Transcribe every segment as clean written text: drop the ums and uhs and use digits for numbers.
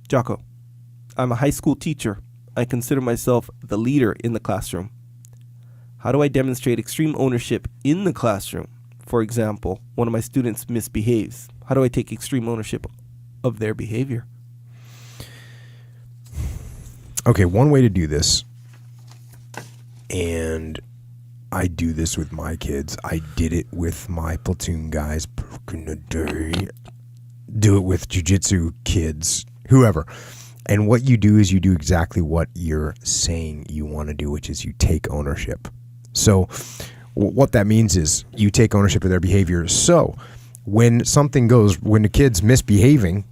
Jocko, I'm a high school teacher. I consider myself the leader in the classroom. How do I demonstrate extreme ownership in the classroom? For example, one of my students misbehaves. How do I take extreme ownership of their behavior? Okay, one way to do this, and I do this with my kids. I did it with my platoon guys back in the day. Do it with jiu-jitsu kids, whoever. And what you do is you do exactly what you're saying you want to do, which is you take ownership. So what that means is you take ownership of their behavior. So when the kid's misbehaving,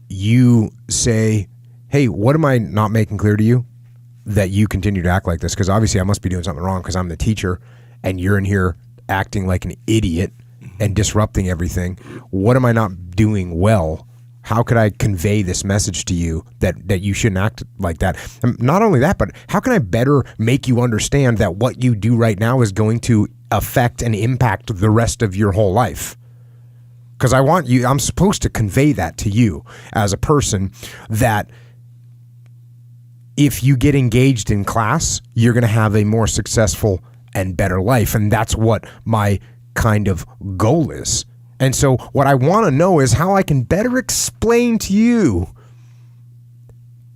you say, hey, what am I not making clear to you that you continue to act like this? Because obviously I must be doing something wrong because I'm the teacher and you're in here acting like an idiot and disrupting everything. What am I not doing well? How could I convey this message to you that you shouldn't act like that? And not only that, but how can I better make you understand that what you do right now is going to affect and impact the rest of your whole life? Because I'm supposed to convey that to you as a person, that if you get engaged in class, you're going to have a more successful and better life. And that's what my kind of goal is. And so what I want to know is how I can better explain to you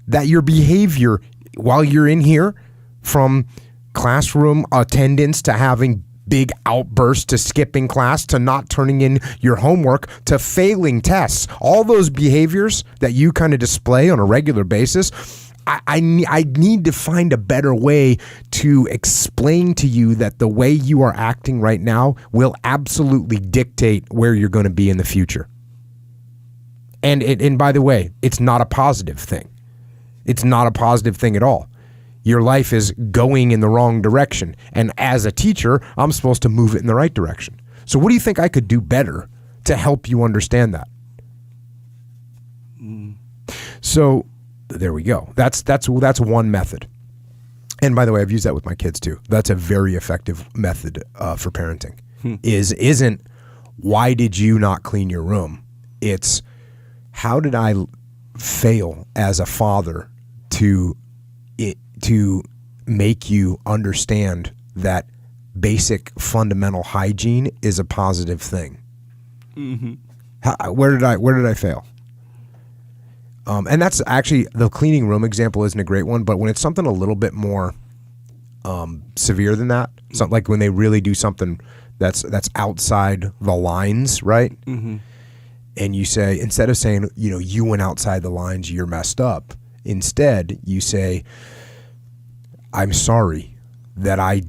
that your behavior while you're in here, from classroom attendance to having big outbursts to skipping class to not turning in your homework to failing tests, all those behaviors that you kind of display on a regular basis, I need to find a better way to explain to you that the way you are acting right now will absolutely dictate where you're going to be in the future. And by the way, it's not a positive thing. It's not a positive thing at all. Your life is going in the wrong direction. And as a teacher, I'm supposed to move it in the right direction. So what do you think I could do better to help you understand that? So there we go. That's one method. And by the way, I've used that with my kids too. That's a very effective method for parenting. Isn't why did you not clean your room? It's how did I fail as a father to make you understand that basic fundamental hygiene is a positive thing. Mm-hmm. Where did I fail? And that's actually, the cleaning room example isn't a great one, but when it's something a little bit more severe than that, something like when they really do something that's outside the lines, right? Mm-hmm. And you say, instead of saying, you went outside the lines, you're messed up, instead you say, I'm sorry that I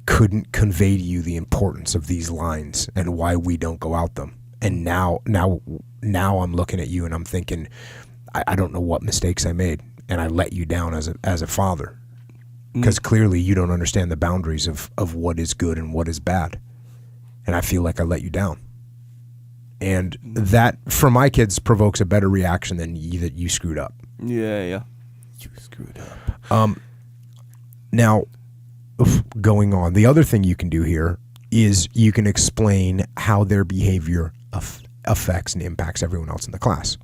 couldn't convey to you the importance of these lines and why we don't go out them. And now I'm looking at you and I'm thinking, I don't know what mistakes I made, and I let you down as a father, because clearly you don't understand the boundaries of what is good and what is bad, and I feel like I let you down. And that, for my kids, provokes a better reaction than that you screwed up. Yeah. You screwed up. Now, going on, the other thing you can do here is you can explain how their behavior affects and impacts everyone else in the class.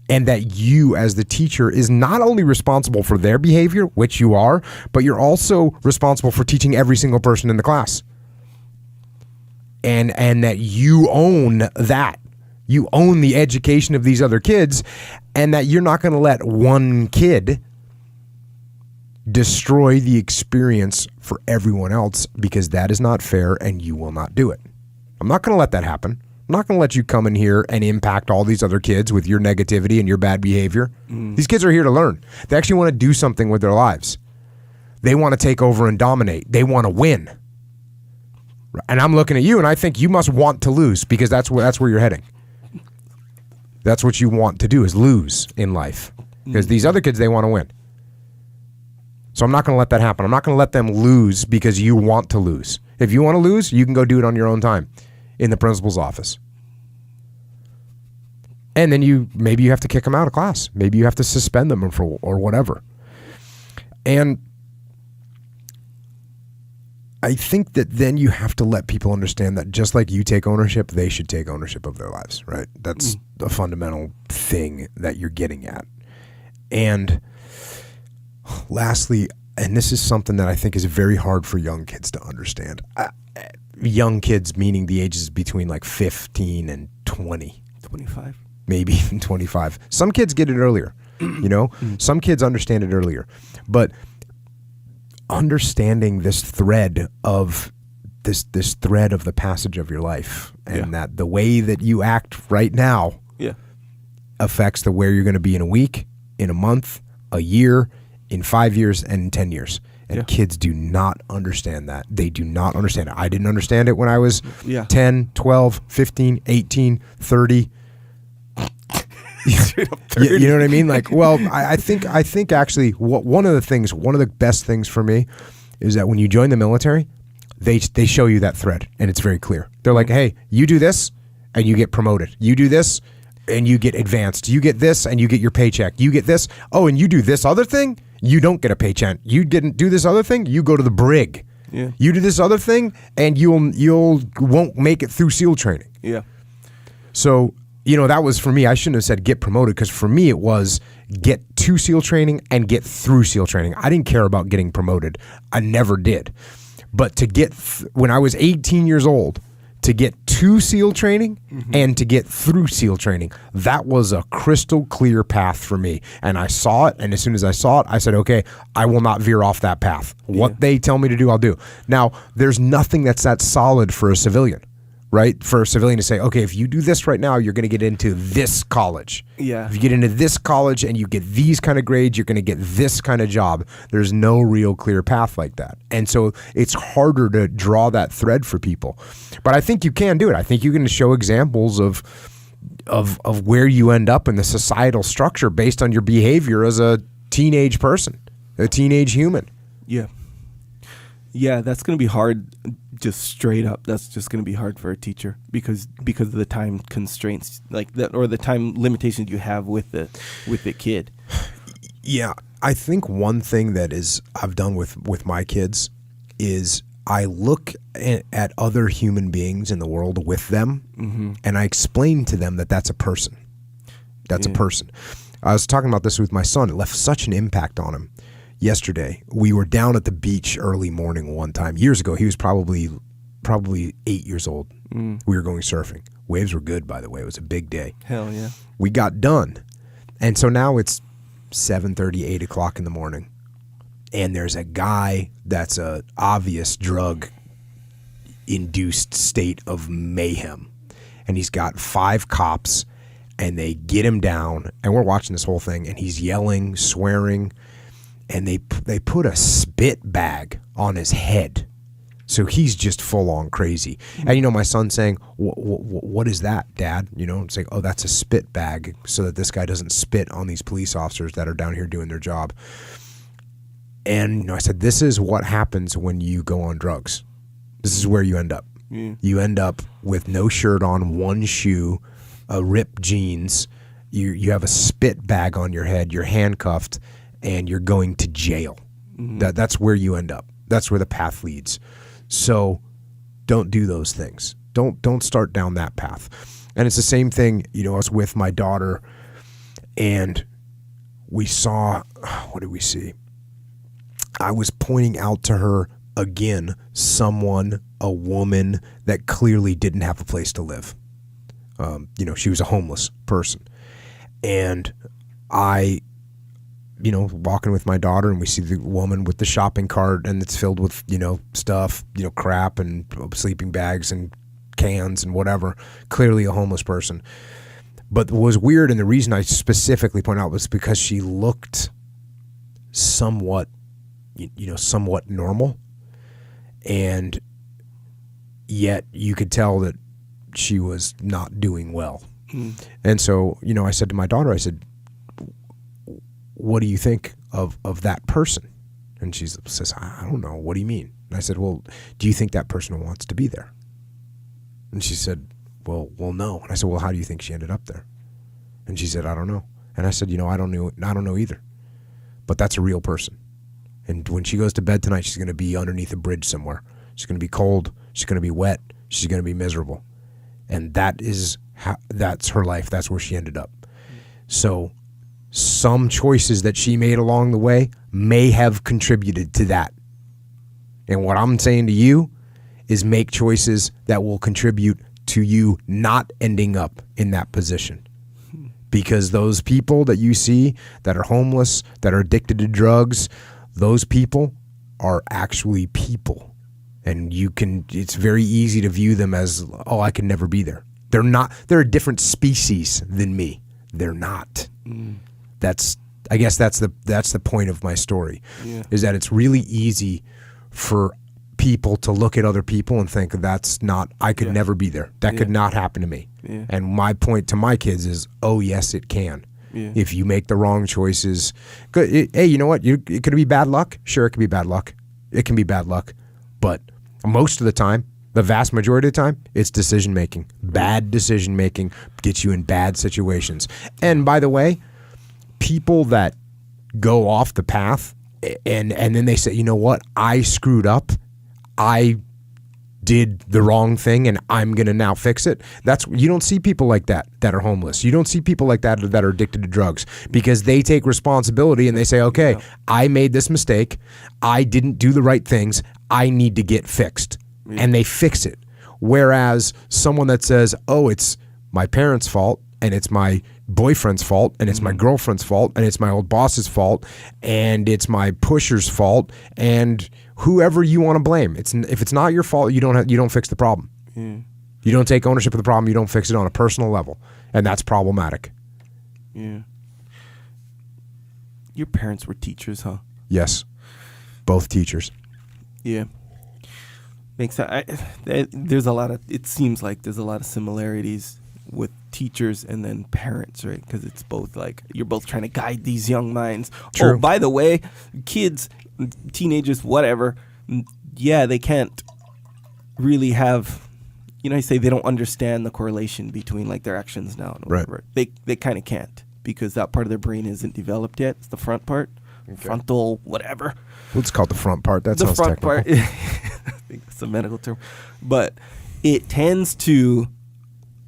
And that you, as the teacher, is not only responsible for their behavior, which you are, but you're also responsible for teaching every single person in the class. And that you own that. You own the education of these other kids, and that you're not going to let one kid destroy the experience for everyone else, because that is not fair and you will not do it. I'm not going to let that happen. I'm not going to let you come in here and impact all these other kids with your negativity and your bad behavior. These kids are here to learn. They actually want to do something with their lives. They want to take over and dominate. They want to win. And I'm looking at you and I think you must want to lose, because that's where you're heading. That's what you want to do, is lose in life. Because these other kids, they want to win. So I'm not going to let that happen. I'm not going to let them lose because you want to lose. If you want to lose, you can go do it on your own time in the principal's office. And then maybe you have to kick them out of class. Maybe you have to suspend them or whatever. And I think that then you have to let people understand that just like you take ownership, they should take ownership of their lives, right? That's a fundamental thing that you're getting at. And lastly, and this is something that I think is very hard for young kids to understand. Young kids meaning the ages between like 15 and 20. 25. Maybe even 25. Some kids get it earlier, you know? Some kids understand it earlier. But understanding this thread of this thread of the passage of your life, and that the way that you act right now affects the where you're going to be in a week, in a month, a year, in 5 years, and in 10 years. And kids do not understand that. They do not understand it. I didn't understand it when I was 10, 12, 15, 18, 30. You know what I mean? Like, well, I think actually one of the best things for me is that when you join the military, they show you that thread, and it's very clear. They're like, hey, you do this and you get promoted. You do this and you get advanced. You get this and you get your paycheck. You get this. Oh, and you do this other thing, you don't get a paycheck. You didn't do this other thing, you go to the brig. Yeah. You do this other thing and you'll won't make it through SEAL training. Yeah. So, you know, that was for me. I shouldn't have said get promoted, because for me it was get to SEAL training and get through SEAL training. I didn't care about getting promoted. I never did. But to get, when I was 18 years old, to get to SEAL training and to get through SEAL training, that was a crystal clear path for me. And I saw it, and as soon as I saw it, I said, okay, I will not veer off that path. What they tell me to do, I'll do. Now, there's nothing that's that solid for a civilian. Right? For a civilian to say, okay, if you do this right now, you're going to get into this college. Yeah. If you get into this college and you get these kind of grades, you're going to get this kind of job. There's no real clear path like that. And so it's harder to draw that thread for people. But I think you can do it. I think you can show examples of where you end up in the societal structure based on your behavior as a teenage person, a teenage human. Yeah. Yeah, that's going to be hard. Just straight up, that's just going to be hard for a teacher because of the time constraints like that, or the time limitations you have with the kid. Yeah, I think one thing that I've done with my kids is I look at other human beings in the world with them, and I explain to them that that's a person. That's a person. I was talking about this with my son. It left such an impact on him. Yesterday, we were down at the beach early morning one time. Years ago, he was probably 8 years old. We were going surfing. Waves were good, by the way. It was a big day. Hell yeah. We got done. And so now it's 7:30, 8 o'clock in the morning. And there's a guy that's a obvious drug-induced state of mayhem. And he's got 5 cops, and they get him down. And we're watching this whole thing, and he's yelling, swearing. And they put a spit bag on his head. So he's just full on crazy. And, you know, my son's saying, what is that, Dad? You know, it's like, oh, that's a spit bag so that this guy doesn't spit on these police officers that are down here doing their job. And, you know, I said, this is what happens when you go on drugs. This is where you end up. You end up with no shirt on, one shoe, ripped jeans. You have a spit bag on your head. You're handcuffed. And you're going to jail. That's where you end up. That's where the path leads. So don't do those things. Don't start down that path. And it's the same thing, you know, I was with my daughter and we saw, what did we see? I was pointing out to her again, a woman that clearly didn't have a place to live. You know, she was a homeless person. And you know, walking with my daughter, and we see the woman with the shopping cart, and it's filled with, you know, stuff, you know, crap and sleeping bags and cans and whatever. Clearly a homeless person. But what was weird, and the reason I specifically point out, was because she looked somewhat, you know, somewhat normal, and yet you could tell that she was not doing well. And so, you know, I said to my daughter, I said, what do you think of that person? And she says, I don't know. What do you mean? And I said, well, do you think that person wants to be there? And she said, well, no. And I said, well, how do you think she ended up there? And she said, I don't know. And I said, you know, I don't know either. But that's a real person. And when she goes to bed tonight, she's going to be underneath a bridge somewhere. She's going to be cold. She's going to be wet. She's going to be miserable. And that's her life. That's where she ended up. So some choices that she made along the way may have contributed to that. And what I'm saying to you is make choices that will contribute to you not ending up in that position. Because those people that you see that are homeless, that are addicted to drugs, those people are actually people. And it's very easy to view them as, oh, I can never be there. They're not, they're a different species than me. They're not. I guess that's the point of my story, is that it's really easy for people to look at other people and think I could never be there. That could not happen to me. Yeah. And my point to my kids is, oh yes, it can. Yeah. If you make the wrong choices. Hey, you know what? It could be bad luck. Sure, it could be bad luck. It can be bad luck. But most of the time, the vast majority of the time, it's decision making. Bad decision making gets you in bad situations. And by the way, people that go off the path and then they say, you know what? I screwed up. I did the wrong thing and I'm going to now fix it. You don't see people like that are homeless. You don't see people like that are addicted to drugs, because they take responsibility and they say, okay, I made this mistake. I didn't do the right things. I need to get fixed. Yeah. And they fix it. Whereas someone that says, oh, it's my parents' fault and it's my boyfriend's fault and it's my girlfriend's fault and it's my old boss's fault and it's my pusher's fault and whoever you want to blame. If it's not your fault, you don't fix the problem. Yeah. You don't take ownership of the problem. You don't fix it on a personal level, and that's problematic. Yeah. Your parents were teachers, huh? Yes, both teachers. Yeah. Makes sense. There's a lot of. It seems like there's a lot of similarities with teachers and then parents, right? Because it's both like you're both trying to guide these young minds. True. Oh, by the way, kids, teenagers, whatever, yeah, they can't really have, you say they don't understand the correlation between like their actions now and whatever. Right. They kind of can't, because that part of their brain isn't developed yet. It's the front part, frontal, whatever. Let's call it the front part. That sounds front technical. Part. I think that's a medical term, but it tends to,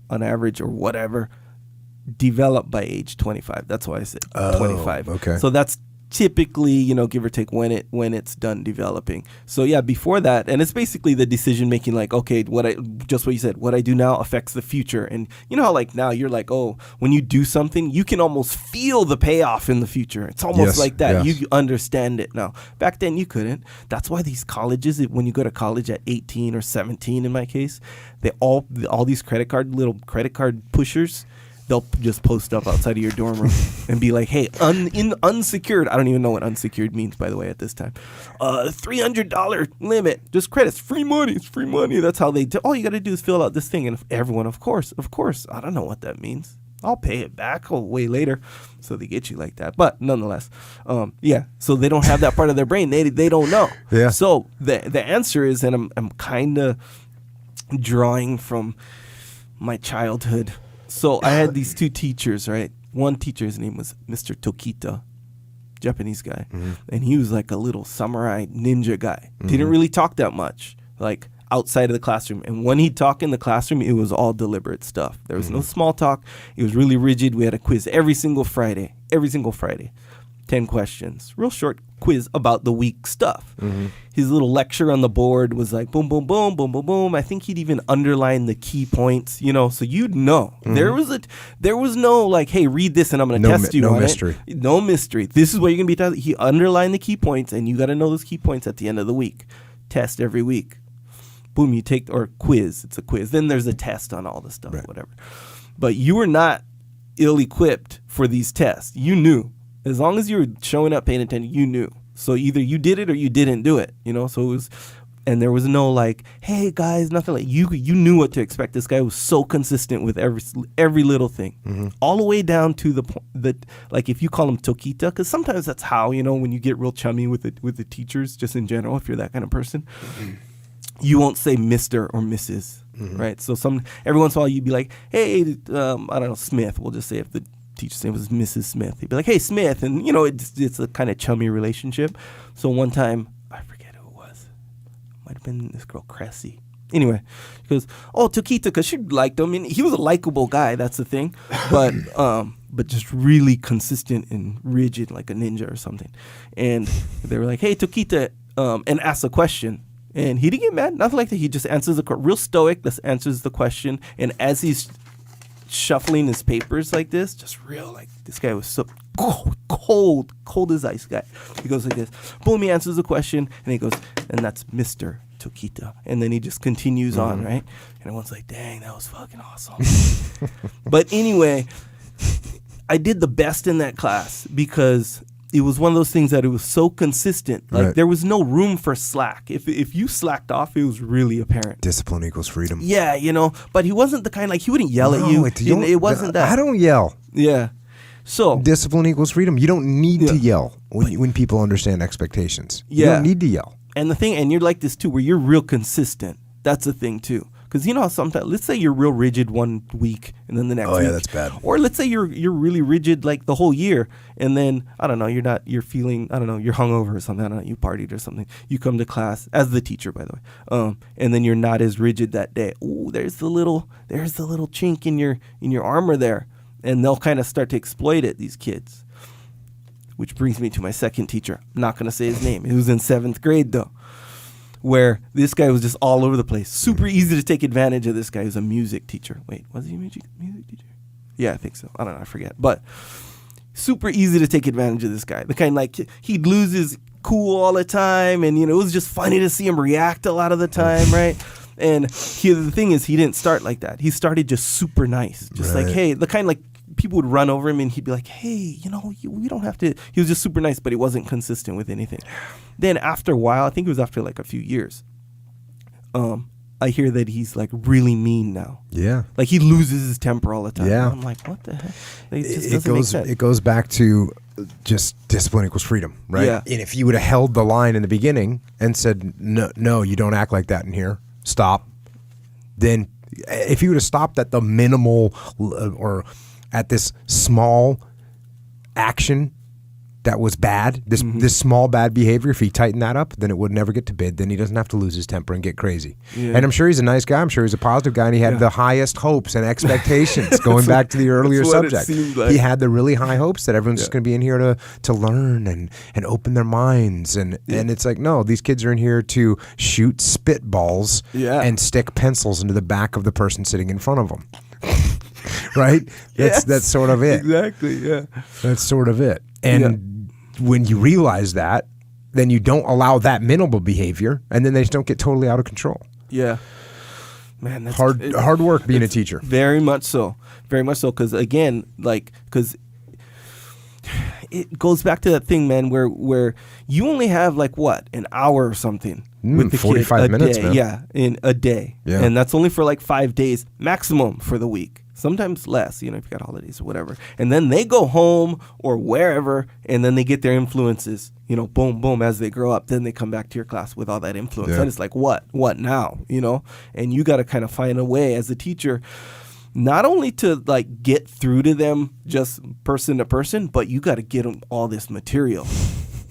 on average or whatever, develop by age 25. That's why I said 25. Okay. So that's typically, give or take when it's done developing. So yeah, before that, and it's basically the decision making, like, okay, what you said, what I do now affects the future. And you know how like now you're like, oh, when you do something, you can almost feel the payoff in the future. It's almost like that. Yes. You understand it now. Back then you couldn't. That's why these colleges, when you go to college at 18 or 17 in my case, they all these little credit card pushers, they'll just post up outside of your dorm room and be like, hey, in unsecured, I don't even know what unsecured means, by the way, at this time, $300 limit, just credits, free money, it's free money. That's how they do. All you got to do is fill out this thing. And everyone, of course, I don't know what that means. I'll pay it back way later. So they get you like that. But nonetheless, so they don't have that part of their brain. They don't know. Yeah. So the answer is, and I'm kind of drawing from my childhood. So I had these two teachers, right? One teacher, his name was Mr. Tokita, Japanese guy. Mm-hmm. And he was like a little samurai ninja guy. Mm-hmm. Didn't really talk that much, like outside of the classroom. And when he'd talk in the classroom, it was all deliberate stuff. There was no small talk. It was really rigid. We had a quiz every single Friday. 10 questions. Real short quiz about the week stuff. Mm-hmm. His little lecture on the board was like boom, boom, boom, boom, boom, boom. I think he'd even underline the key points, so you'd know. Mm-hmm. There was no like, hey, read this and I'm going to test you on mystery. It. No mystery. This is what you're going to be tested. He underlined the key points, and you got to know those key points at the end of the week. Test every week. Boom, you take, or quiz. It's a quiz. Then there's a test on all the stuff, whatever. But you were not ill-equipped for these tests. You knew. As long as you were showing up, paying attention, you knew. So either you did it or you didn't do it, So it was, and there was no like, hey guys, nothing like you knew what to expect. This guy was so consistent with every little thing, all the way down to the point that, like, if you call him Tokita, because sometimes that's how when you get real chummy with the teachers, just in general, if you're that kind of person, you won't say Mr. or Mrs. Right? So every once in a while you'd be like, hey, I don't know, Smith. We'll just say if the teacher's name was Mrs. Smith. He'd be like, hey, Smith. And, it's a kind of chummy relationship. So one time, I forget who it was. Might have and this girl Cressy. Anyway, he goes, oh, Tokita, because she liked him. And he was a likable guy, that's the thing. But just really consistent and rigid like a ninja or something. And they were like, hey, Tokita, and asked a question. And he didn't get mad, nothing like that. He just answers real stoic, just answers the question. And as he's shuffling his papers like this, just real, like, this guy was so cold as ice guy. He goes like this, boom, he answers the question, and he goes, and that's Mr. Tokita. And then he just continues on, right? And everyone's like, dang, that was fucking awesome. But anyway, I did the best in that class because it was one of those things that it was so consistent. Like, there was no room for slack. If you slacked off, it was really apparent. Discipline equals freedom. Yeah, you know, but he wasn't the kind, like, he wouldn't yell at you. It wasn't that. I don't yell. Yeah. So discipline equals freedom. You don't need to yell when people understand expectations. You don't need to yell. And the thing, and you're like this too, where you're real consistent. That's the thing too. Because, you know, sometimes, let's say you're real rigid one week and then the next week. Oh, yeah, that's bad. Or let's say you're really rigid like the whole year. And then, I don't know, you're feeling, I don't know, you're hungover or something. I don't know, you partied or something. You come to class, as the teacher, by the way. And then you're not as rigid that day. Ooh, there's the little chink in your armor there. And they'll kind of start to exploit it, these kids. Which brings me to my second teacher. I'm not going to say his name. He was in 7th grade, though, where this guy was just all over the place. Super easy to take advantage of this guy. He was a music teacher. Wait, was he a music teacher? Yeah, I think so. I don't know. I forget. But super easy to take advantage of this guy. The kind, like, he'd lose his cool all the time. And, you know, it was just funny to see him react a lot of the time, right? And the thing is, he didn't start like that. He started just super nice. Just like, hey, the kind, like, people would run over him and he'd be like, hey, you know, we don't have to. He was just super nice, but he wasn't consistent with anything. Then after a while, I think it was after like a few years, I hear that he's like really mean now. Yeah. Like he loses his temper all the time. Yeah. I'm like, what the heck? It just doesn't make sense. It goes back to just discipline equals freedom, right? Yeah. And if you would have held the line in the beginning and said, no, you don't act like that in here. Stop. Then if you would have stopped at the minimal or at this small action that was bad, this small bad behavior, if he tightened that up, then it would never get to bid. Then he doesn't have to lose his temper and get crazy. Yeah. And I'm sure he's a nice guy. I'm sure he's a positive guy, and he had the highest hopes and expectations. Going back to the earlier subject, like. He had the really high hopes that everyone's just going to be in here to learn and open their minds. And it's like, no, these kids are in here to shoot spitballs and stick pencils into the back of the person sitting in front of them. Right? That's sort of it. Exactly, yeah. That's sort of it. And when you realize that, then you don't allow that minimal behavior, and then they just don't get totally out of control. Yeah. Man, that's hard work being a teacher. Very much so. Very much so. Because again, because it goes back to that thing, man, where you only have like what, an hour or something with the 45 kid minutes, day. man. Yeah, in a day. Yeah. And that's only for like 5 days maximum for the week. Sometimes less, you know, if you got holidays or whatever. And then they go home or wherever, and then they get their influences, you know, boom, boom, as they grow up. Then they come back to your class with all that influence. Yeah. And it's like, what now, you know? And you got to kind of find a way as a teacher, not only to like get through to them just person to person, but you got to get them all this material.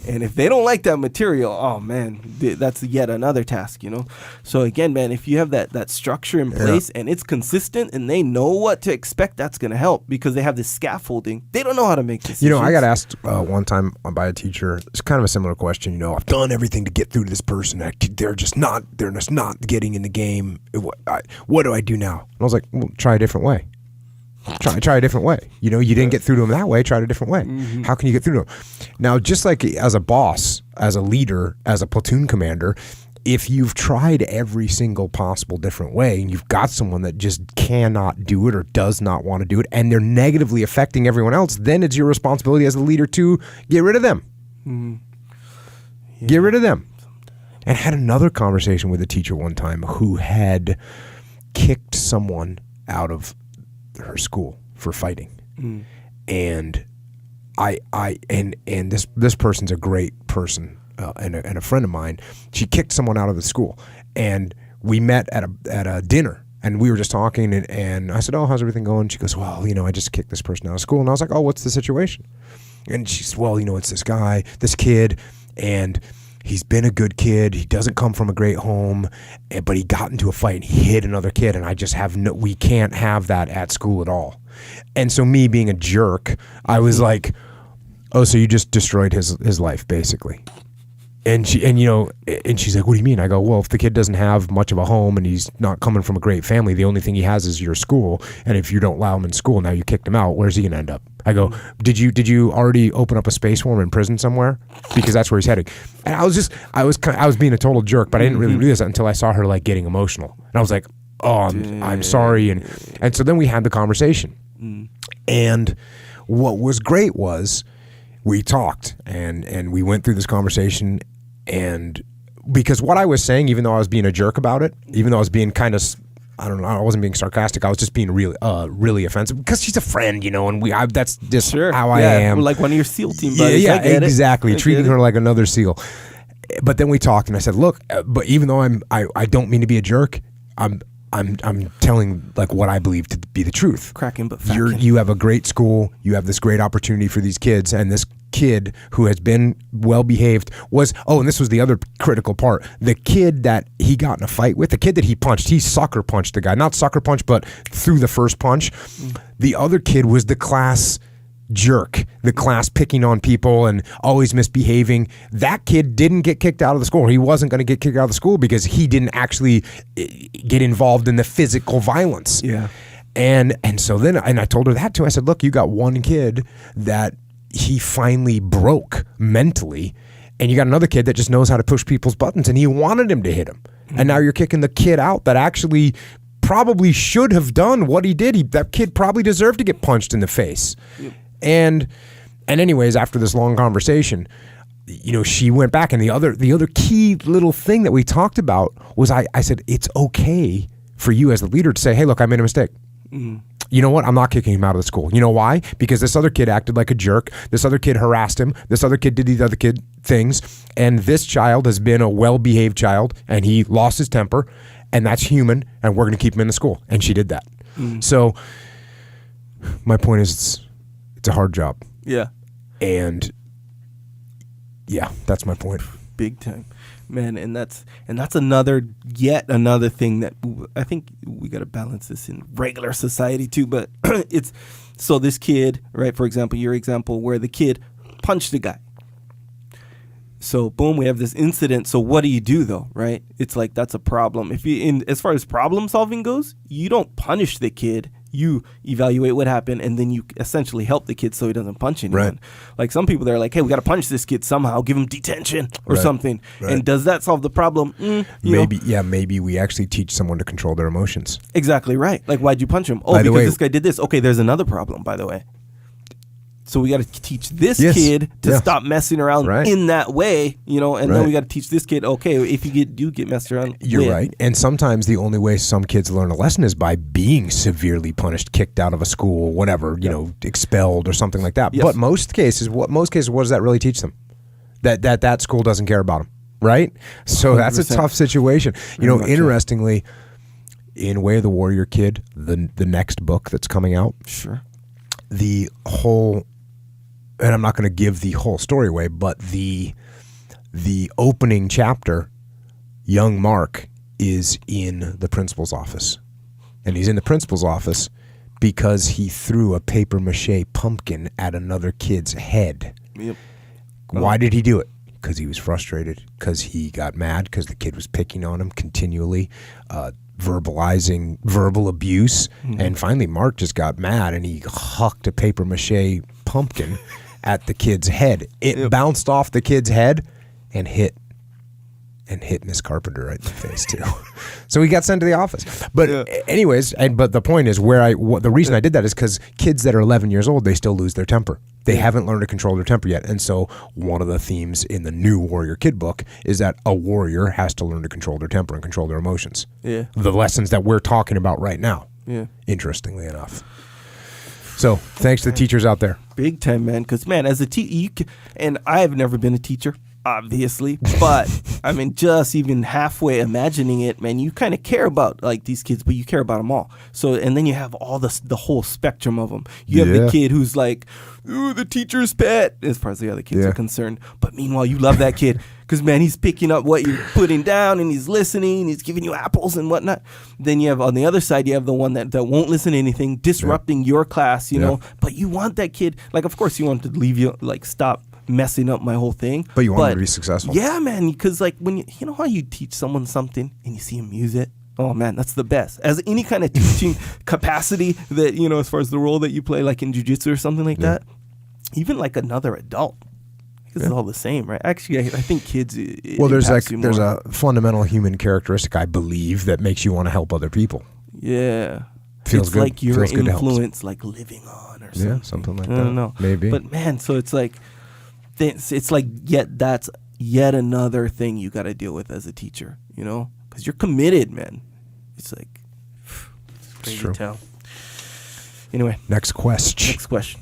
And if they don't like that material, oh man, that's yet another task, you know? So again, man, if you have that structure in place and it's consistent and they know what to expect, that's going to help because they have this scaffolding. They don't know how to make decisions. You know, I got asked one time by a teacher, it's kind of a similar question, you know, I've done everything to get through to this person. They're just not getting in the game. What do I do now? And I was like, well, try a different way. Try a different way. You know, you didn't get through to them that way. Try it a different way. Mm-hmm. How can you get through to them? Now, just like as a boss, as a leader, as a platoon commander, if you've tried every single possible different way and you've got someone that just cannot do it or does not want to do it and they're negatively affecting everyone else, then it's your responsibility as a leader to get rid of them. Mm-hmm. Yeah. Get rid of them. And had another conversation with a teacher one time who had kicked someone out of her school for fighting. And this person's a great person and a friend of mine. She kicked someone out of the school, and we met at a dinner, and we were just talking, and I said, oh, how's everything going? She goes, well, you know, I just kicked this person out of school. And I was like, oh, what's the situation? And she said, well, you know, it's this kid, and he's been a good kid. He doesn't come from a great home, but he got into a fight and he hit another kid. And I just we can't have that at school at all. And so me being a jerk, I was like, oh, so you just destroyed his life basically. And she's like, what do you mean? I go, well, if the kid doesn't have much of a home and he's not coming from a great family, the only thing he has is your school. And if you don't allow him in school, now you kicked him out, where's he going to end up? I go, did you already open up a space for him in prison somewhere? Because that's where he's heading. And I was being a total jerk, but I didn't really realize that until I saw her like getting emotional. And I was like, oh, I'm sorry. And so then we had the conversation. And what was great was we talked and we went through this conversation. And because what I was saying, even though I was being a jerk about it, even though I was being kind of, I don't know, I wasn't being sarcastic, I was just being really offensive because she's a friend, and that's just how I am. Like one of your SEAL team buddies. Yeah, exactly. Treating her like another SEAL. But then we talked and I said, look, but even though I don't mean to be a jerk, I'm telling like what I believe to be the truth. Cracking but fat. You have a great school. You have this great opportunity for these kids, and this kid who has been well behaved and this was the other critical part. The kid that he got in a fight with, the kid that he punched, he sucker punched the guy. Not sucker punch, but through the first punch. The other kid was the class jerk, the class picking on people and always misbehaving. That kid didn't get kicked out of the school. He wasn't going to get kicked out of the school because he didn't actually get involved in the physical violence. Yeah. And so then, and I told her that too. I said, look, you got one kid that he finally broke mentally, and you got another kid that just knows how to push people's buttons, and he wanted him to hit him. And now you're kicking the kid out that actually probably should have done what he did. That kid probably deserved to get punched in the face. Yep. And anyways, after this long conversation, she went back, and the other key little thing that we talked about was I said, it's okay for you as the leader to say, hey, look, I made a mistake. You know what? I'm not kicking him out of the school. You know why? Because this other kid acted like a jerk. This other kid harassed him. This other kid did these other kid things. And this child has been a well-behaved child, and he lost his temper, and that's human, and we're going to keep him in the school. And she did that. So my point is it's a hard job. Yeah. And yeah, that's my point. Big time. Man, and that's yet another thing that I think we got to balance this in regular society too. But it's so this kid, right? For example, your example where the kid punched the guy. So boom, we have this incident. So what do you do though, right? It's like that's a problem. As far as problem solving goes, you don't punish the kid. You evaluate what happened, and then you essentially help the kid so he doesn't punch anyone. Right. Like some people, they're like, hey, we got to punch this kid somehow, give him detention or something. Right. And does that solve the problem? Maybe we actually teach someone to control their emotions. Exactly right. Like, why'd you punch him? Oh, because this guy did this. Okay, there's another problem, by the way. So we got to teach this kid to stop messing around in that way, and then we got to teach this kid, okay, if you do get messed around. You're right. And sometimes the only way some kids learn a lesson is by being severely punished, kicked out of a school, whatever, expelled or something like that. Yes. But most cases, what does that really teach them? That school doesn't care about them, right? So 100%. That's a tough situation. Interestingly, in Way of the Warrior Kid, the next book that's coming out, sure, the whole... And I'm not going to give the whole story away, but the opening chapter, young Mark is in the principal's office. And he's in the principal's office because he threw a papier-mâché pumpkin at another kid's head. Yep. Why did he do it? Because he was frustrated, because he got mad, because the kid was picking on him continually, verbalizing verbal abuse. And finally, Mark just got mad, and he hucked a papier-mâché pumpkin at the kid's head. It bounced off the kid's head and hit Miss Carpenter right in the face too. So he got sent to the office. But anyways, but the point is the reason I did that is because kids that are 11 years old, they still lose their temper. They haven't learned to control their temper yet. And so one of the themes in the new Warrior Kid book is that a warrior has to learn to control their temper and control their emotions. Yeah. The lessons that we're talking about right now. Yeah. Interestingly enough. So thanks to the teachers out there. Big time, man. Because, man, as a teacher, and I've never been a teacher. obviously, but I mean, just even halfway imagining it, man, you kind of care about like these kids, but you care about them all. So, and then you have all the whole spectrum of them. You have the kid who's like, ooh, the teacher's pet, as far as the other kids are concerned. But meanwhile, you love that kid because, man, he's picking up what you're putting down and he's listening, he's giving you apples and whatnot. Then you have on the other side, you have the one that won't listen to anything, disrupting your class, you know. But you want that kid, like, of course, you want to leave you, like, stop messing up my whole thing. But you want them to be successful. Yeah, man, because, like, when you know how you teach someone something and you see him use it? Oh, man, that's the best. As any kind of teaching capacity that, you know, as far as the role that you play, like in jiu-jitsu or something like that, even like another adult. It's all the same, right? Actually, I think kids. Well, there's a fundamental human characteristic, I believe, that makes you want to help other people. Yeah, feels it's good. like your feels influence, like living on, or something. Yeah, something like that. I don't know, maybe. But man, so it's like, that's yet another thing you got to deal with as a teacher, you know, because you're committed, man. It's like, it's crazy true. town. Anyway, next question.